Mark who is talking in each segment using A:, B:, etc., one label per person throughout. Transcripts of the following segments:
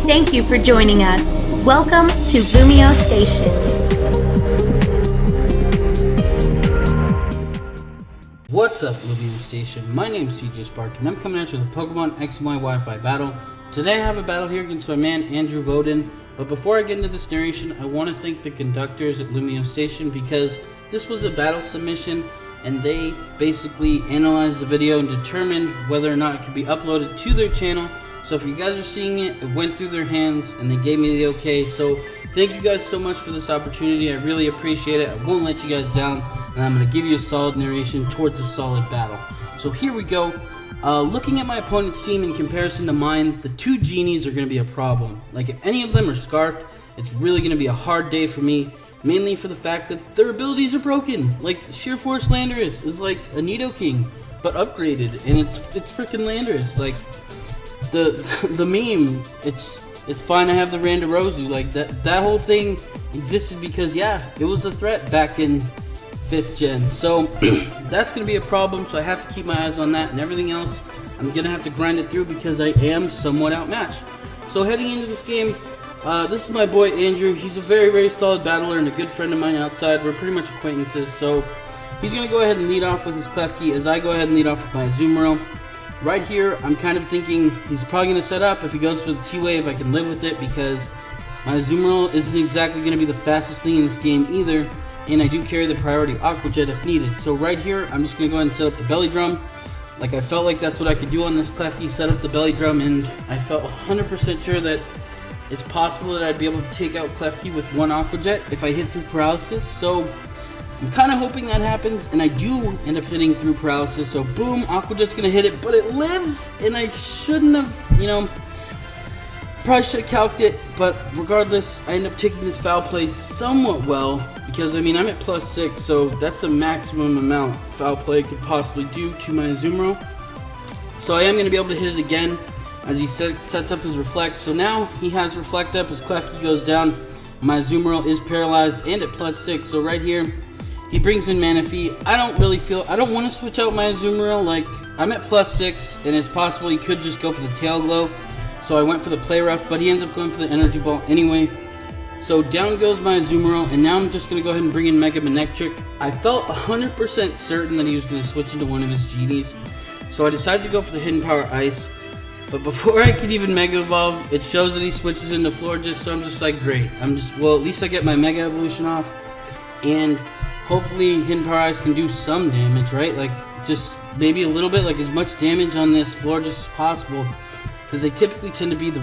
A: Thank you for joining us. Welcome to LumioseStation.
B: What's up, LumioseStation? My name is Cjsparkin2, and I'm coming at you with a Pokémon X&Y WiFi battle. Today I have a battle here against my man Andrew Voden, but before I get into this narration, I want to thank the conductors at LumioseStation because this was a battle submission and they basically analyzed the video and determined whether or not it could be uploaded to their channel. So if you guys are seeing it, it went through their hands and they gave me the okay. So thank you guys so much for this opportunity. I really appreciate it. I won't let you guys down, and I'm going to give you a solid narration towards a solid battle. So here we go. Looking at my opponent's team in comparison to mine, the two genies are going to be a problem. Like, if any of them are scarfed, it's really going to be a hard day for me, mainly for the fact that their abilities are broken. Like, Sheer Force Landorus is like a Nidoking, but upgraded, and it's freaking Landorus. Like, the meme, it's fine. I have the Randarozu. Like, that whole thing existed because, yeah, it was a threat back in 5th gen. So that's gonna be a problem. So I have to keep my eyes on that, and everything else I'm gonna have to grind it through because I am somewhat outmatched. So heading into this game, this is my boy Andrew. He's a very solid battler and a good friend of mine outside. We're pretty much acquaintances. So he's gonna go ahead and lead off with his Klefki as I go ahead and lead off with my Azumarill. Right here, I'm kind of thinking he's probably going to set up. If he goes for the T-Wave, I can live with it because my Azumarill isn't exactly going to be the fastest thing in this game either, and I do carry the priority Aqua Jet if needed. So right here, I'm just going to go ahead and set up the Belly Drum. Like, I felt like that's what I could do on this Klefki, set up the Belly Drum, and I felt 100% sure that it's possible that I'd be able to take out Klefki with one Aqua Jet if I hit through Paralysis. So I'm kind of hoping that happens, and I do end up hitting through Paralysis. So boom, Aqua Jet's gonna hit it, but it lives, and I shouldn't have, probably should have calced it, but regardless, I end up taking this foul play somewhat well, because I mean, I'm at +6, so that's the maximum amount foul play could possibly do to my Azumarill. So I am gonna be able to hit it again as he sets up his Reflect. So now he has Reflect up, his Klefki goes down, my Azumarill is paralyzed and at +6, so right here, he brings in Manaphy. I don't want to switch out my Azumarill. Like, I'm at +6, and it's possible he could just go for the Tail Glow. So I went for the Play Rough, but he ends up going for the Energy Ball anyway. So down goes my Azumarill, and now I'm just going to go ahead and bring in Mega Manectric. I felt 100% certain that he was going to switch into one of his Genies. So I decided to go for the Hidden Power Ice. But before I could even Mega Evolve, it shows that he switches into Florges, so I'm just like, great. Well, at least I get my Mega Evolution off. And hopefully Hidden Power Ice can do some damage, right? Like, just maybe a little bit, like as much damage on this Florges as possible. Because they typically tend to be the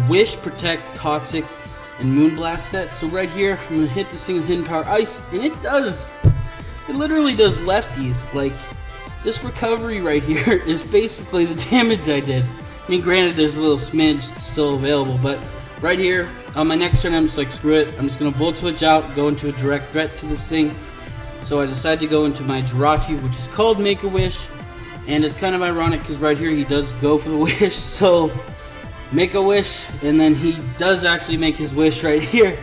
B: Wish, Protect, Toxic, and Moonblast set. So right here, I'm going to hit this thing with Hidden Power Ice, and it does. It literally does lefties. Like, this recovery right here is basically the damage I did. I mean, granted, there's a little smidge still available, but right here, on my next turn, I'm just like, screw it. I'm just going to Volt Switch out, go into a direct threat to this thing. So I decided to go into my Jirachi, which is called Make-A-Wish. And it's kind of ironic because right here he does go for the wish. So Make-A-Wish, and then he does actually make his wish right here.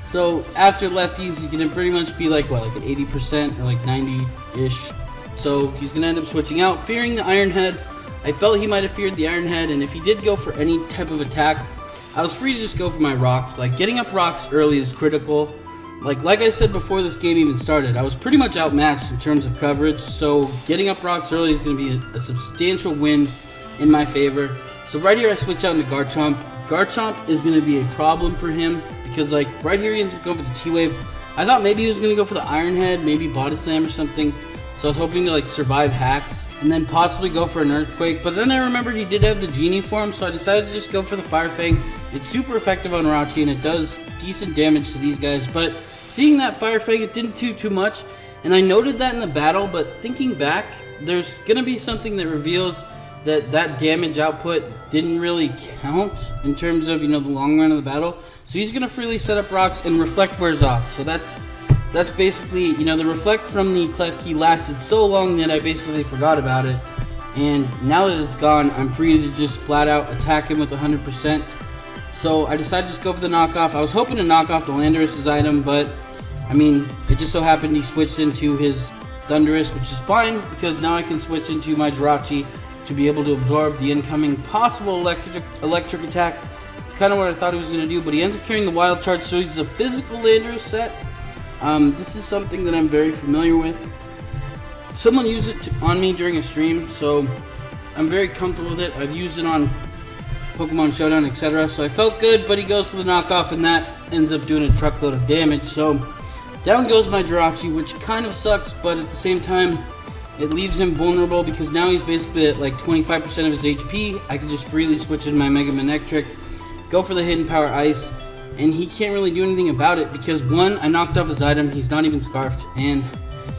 B: So after lefties, he's going to pretty much be like, what, like an 80% or like 90-ish. So he's going to end up switching out, fearing the Iron Head. I felt he might have feared the Iron Head, and if he did go for any type of attack, I was free to just go for my rocks. Like, getting up rocks early is critical. Like I said before this game even started, I was pretty much outmatched in terms of coverage, so getting up rocks early is going to be a substantial win in my favor. So right here I switch out into Garchomp. Garchomp is going to be a problem for him, because like right here he ends up going for the T-Wave. I thought maybe he was going to go for the Iron Head, maybe Body Slam or something, so I was hoping to like survive hacks, and then possibly go for an Earthquake, but then I remembered he did have the Genie form, so I decided to just go for the Fire Fang. It's super effective on Rachi, and it does decent damage to these guys, but seeing that Fire Fang, it didn't do too much, and I noted that in the battle, but thinking back, there's going to be something that reveals that damage output didn't really count in terms of, the long run of the battle. So he's going to freely set up rocks, and Reflect wears off. So that's basically, the Reflect from the Klefki lasted so long that I basically forgot about it. And now that it's gone, I'm free to just flat out attack him with 100%. So I decided to just go for the knockoff. I was hoping to knock off the Landorus's item, but I mean, it just so happened he switched into his Thundurus, which is fine because now I can switch into my Jirachi to be able to absorb the incoming possible electric attack It's kind of what I thought he was going to do, but he ends up carrying the Wild Charge, so he's a physical Landorus set. This is something that I'm very familiar with. Someone used it on me during a stream, so I'm very comfortable with it. I've used it on Pokemon Showdown, etc. So I felt good, but he goes for the knockoff, and that ends up doing a truckload of damage. So down goes my Jirachi, which kind of sucks, but at the same time, it leaves him vulnerable because now he's basically at like 25% of his HP. I can just freely switch in my Mega Manectric, go for the Hidden Power Ice, and he can't really do anything about it because one, I knocked off his item, he's not even Scarfed, and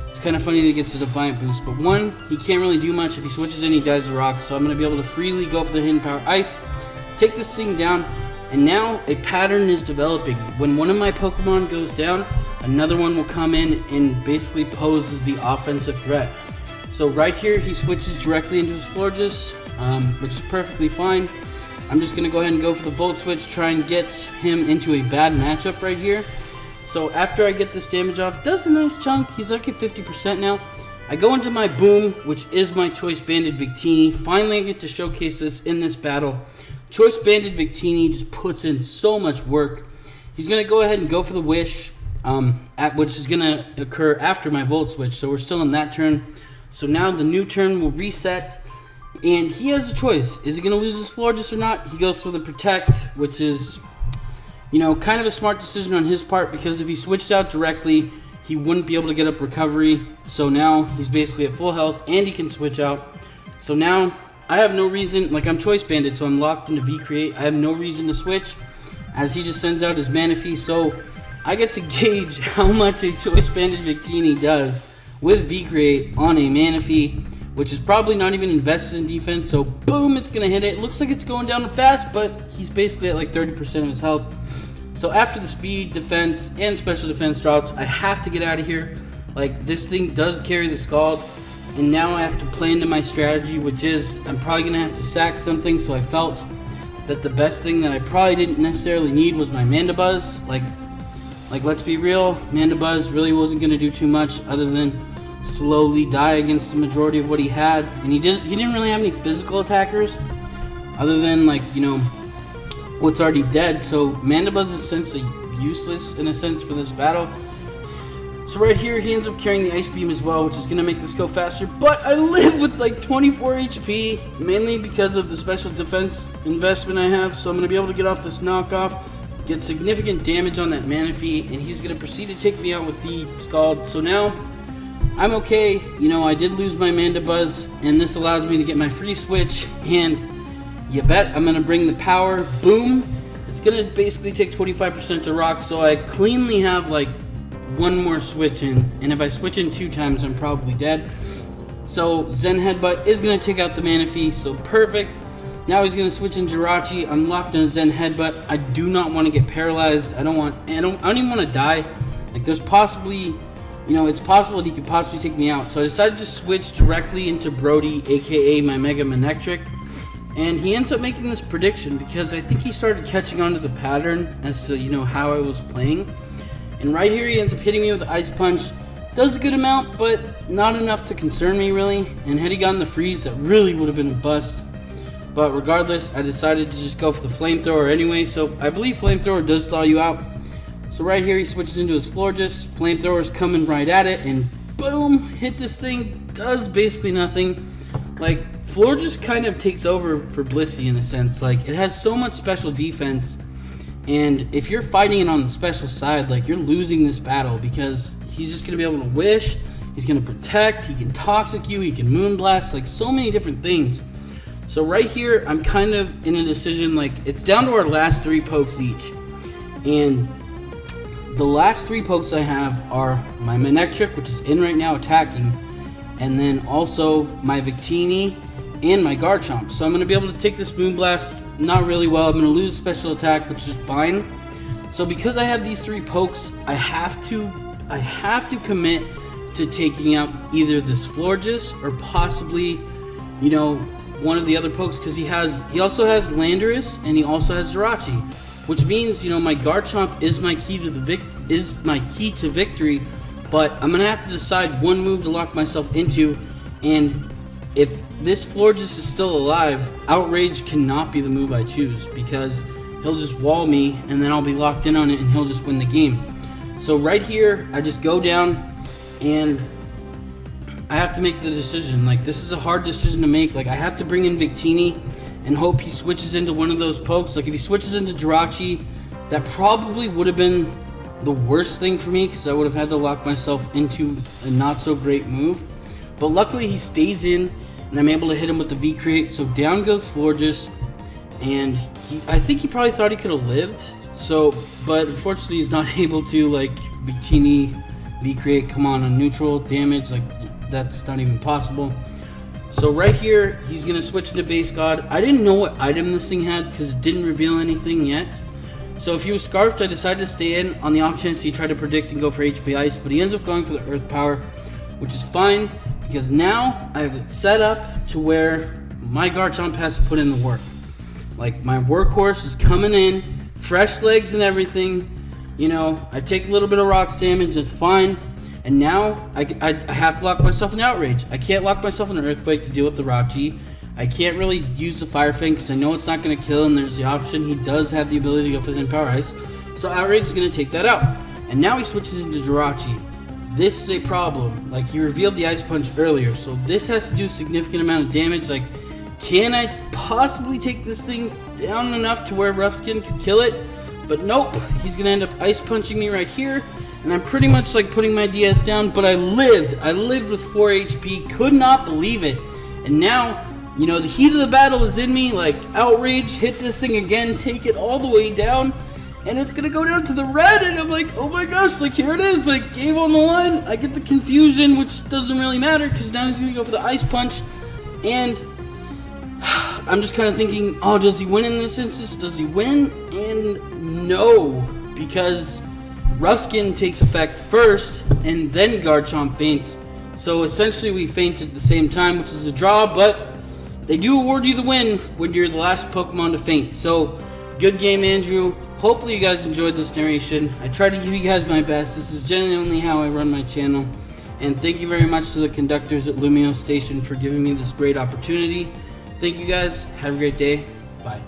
B: it's kind of funny that he gets the Defiant boost, but one, he can't really do much. If he switches in, he dies to Rock, so I'm going to be able to freely go for the Hidden Power Ice, take this thing down, and now a pattern is developing. When one of my Pokemon goes down, another one will come in and basically poses the offensive threat. So right here, he switches directly into his Florges, which is perfectly fine. I'm just going to go ahead and go for the Volt Switch, try and get him into a bad matchup right here. So after I get this damage off, does a nice chunk. He's like at 50% now. I go into my Boom, which is my Choice Banded Victini. Finally, I get to showcase this in this battle. Choice Banded Victini just puts in so much work. He's going to go ahead and go for the Wish, which is going to occur after my Volt Switch. So we're still in that turn. So now the new turn will reset. And he has a choice. Is he going to lose his Florges or not? He goes for the Protect, which is, you know, kind of a smart decision on his part, because if he switched out directly, he wouldn't be able to get up recovery. So now he's basically at full health and he can switch out. So now I have no reason, like I'm Choice Banded, so I'm locked into V-Create. I have no reason to switch as he just sends out his Manaphy. So I get to gauge how much a Choice Banded Victini does with V-Create on a Manaphy, which is probably not even invested in defense. So boom, it's gonna hit it. It looks like it's going down fast, but he's basically at like 30% of his health. So after the speed, defense, and special defense drops, I have to get out of here. Like, this thing does carry the Scald, and now I have to play into my strategy, which is I'm probably gonna have to sack something. So I felt that the best thing that I probably didn't necessarily need was my Mandibuzz. Like let's be real, Mandibuzz really wasn't gonna do too much other than slowly die against the majority of what he had, and he didn't really have any physical attackers other than, like, you know, what's already dead. So Mandibuzz is essentially useless in a sense for this battle. So right here he ends up carrying the Ice Beam as well, which is going to make this go faster, but I live with like 24 HP, mainly because of the special defense investment I have. So I'm going to be able to get off this knockoff, get significant damage on that Manaphy, and he's going to proceed to take me out with the Scald. So now I'm okay. You know, I did lose my Mandibuzz, and this allows me to get my free switch, and you bet I'm going to bring the power. Boom. It's going to basically take 25% to Rock, so I cleanly have like one more switch in, and if I switch in 2 times, I'm probably dead. So Zen Headbutt is going to take out the Manaphy, so perfect. Now he's going to switch in Jirachi. I'm locked in a Zen Headbutt. I do not want to get paralyzed. I don't even want to die. Like, there's possibly, you know, it's possible that he could possibly take me out. So I decided to switch directly into Brody, aka my Mega Manectric. And he ends up making this prediction because I think he started catching on to the pattern as to, you know, how I was playing. And right here he ends up hitting me with the Ice Punch. Does a good amount, but not enough to concern me really. And had he gotten the freeze, that really would have been a bust. But regardless, I decided to just go for the Flamethrower anyway. So I believe Flamethrower does thaw you out. So right here he switches into his Florges. Flamethrower's coming right at it, and boom, hit this thing. Does basically nothing. Like, Florges kind of takes over for Blissey in a sense. Like, it has so much special defense, and if you're fighting it on the special side, like, you're losing this battle because he's just going to be able to Wish, he's going to Protect, he can Toxic you, he can Moonblast, like, so many different things. So right here, I'm kind of in a decision, like, it's down to our last 3 pokes each, and the last 3 pokes I have are my Manectric, which is in right now attacking, and then also my Victini and my Garchomp. So I'm going to be able to take this Moonblast not really well. I'm going to lose special attack, which is fine. So because I have these 3 pokes, I have to commit to taking out either this Florges or possibly, you know, one of the other pokes, because he also has Landorus and he also has Jirachi, which means, you know, my Garchomp is my key to victory. But I'm going to have to decide one move to lock myself into, and if this Florges is still alive, Outrage cannot be the move I choose, because he'll just wall me, and then I'll be locked in on it, and he'll just win the game. So right here, I just go down, and I have to make the decision. Like, this is a hard decision to make. Like, I have to bring in Victini and hope he switches into one of those pokes. Like, if he switches into Jirachi, that probably would have been the worst thing for me, because I would have had to lock myself into a not so great move. But luckily he stays in, and I'm able to hit him with the V-Create. So down goes Florges, and I think he probably thought he could have lived. So, but unfortunately he's not able to. Like, Victini V-Create, come on neutral damage, like that's not even possible. So right here, he's gonna switch into Base God. I didn't know what item this thing had because it didn't reveal anything yet. So if he was Scarfed, I decided to stay in on the off chance he tried to predict and go for HP Ice, but he ends up going for the Earth Power, which is fine because now I have it set up to where my Garchomp has to put in the work. Like, my workhorse is coming in, fresh legs and everything. You know, I take a little bit of rocks damage, it's fine. And now I have to lock myself in Outrage. I can't lock myself in an Earthquake to deal with the Rachi. I can't really use the Fire Fang because I know it's not going to kill, and there's the option. He does have the ability to go for the Power Ice. So Outrage is going to take that out. And now he switches into Jirachi. This is a problem. Like, he revealed the Ice Punch earlier, so this has to do a significant amount of damage. Like, can I possibly take this thing down enough to where Rough Skin could kill it? But nope, he's going to end up Ice Punching me right here. And I'm pretty much like putting my DS down, but I lived with 4 HP, could not believe it. And now, you know, the heat of the battle is in me, like Outrage, hit this thing again, take it all the way down, and it's gonna go down to the red, and I'm like, oh my gosh, like here it is, like game on the line. I get the confusion, which doesn't really matter, because now he's gonna go for the Ice Punch, and I'm just kind of thinking, oh, does he win in this instance? Does he win? And no, because Rough Skin takes effect first, and then Garchomp faints. So essentially we faint at the same time, which is a draw, but they do award you the win when you're the last Pokemon to faint. So, good game, Andrew. Hopefully you guys enjoyed this narration. I try to give you guys my best. This is genuinely how I run my channel. And thank you very much to the conductors at LumioseStation for giving me this great opportunity. Thank you guys. Have a great day. Bye.